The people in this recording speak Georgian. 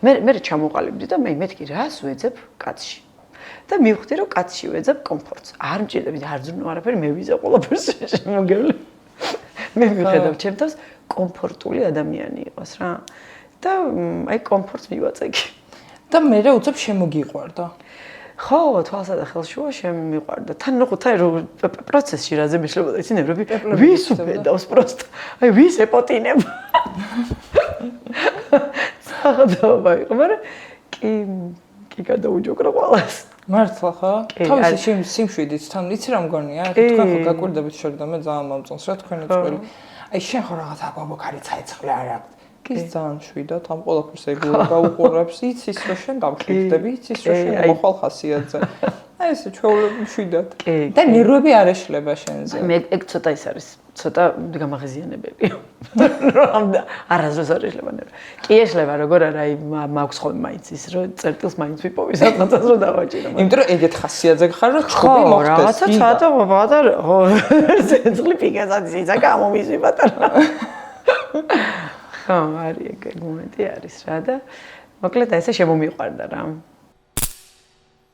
მე ჩამოყალიბდი და მეთქი რას ვეძებ კაცში. და მივხვდი რომ კაცში ვეძებ კომფორტს. არ მჭირდება არ ზრუნო არაფერი მე ვიზა ყველაფერს შემოგევლე. მე მიხედავ ჩემთავს კომფორტული ადამიანი იყოს რა. და აი კომფორტს მივაწექი. და მე უცებ შემოგიყვარდა. ხო, თვალსა და ხელშუა შემიყვარდა. თან რომ პროცესში რაზე მეშლებოდა, იცი ნევრები ვის უბედავს პროსტ. აი ვის ეპოტინება. საერთოდ იყო, მაგრამ კი გადაუჯოგრა ყველას. მართლა ხო? თავისი სიმშვიდით თან იცი რა მგონია? თქვენ ხო გაკვირდებით შორდა მე ძალიან მომწონს რა თქვენი წველი. აი შენ ხო რაღაცა ბაბოკარი წაეცხლე არა. ის ძალიან შვიდად ამ ყველაფერს გაუყურებს, იცის რომ შენ გამშვიდდები, იცის რომ შენ მოხვალ ხასიათზე. აი ესე ჩვეულები შვიდად. და ნერვები არ ეშლება შენზე. მე ეგ ცოტა ის არის, ცოტა გამაღიზიანებელია. რომ არასდროს არ ეშლება ნერვები. კი ეშლება, როგორ არა, აი მაქვს ხოლმე მაინც ის რომ წერტილს მაინც ვიპოვი სადღაც რომ დავაჭირო. იმიტომ რომ ეგეთ ხასიათზე ხარ რომ ჩხუბი მოხდეს. რაღაცა ცოტა პატარა ზეძლი პიკასაც ისა გამომიზვი პატარა. ხო, არის ეგ მომენტი არის რა და მოკლედ ესე შემომიყვარდა რა.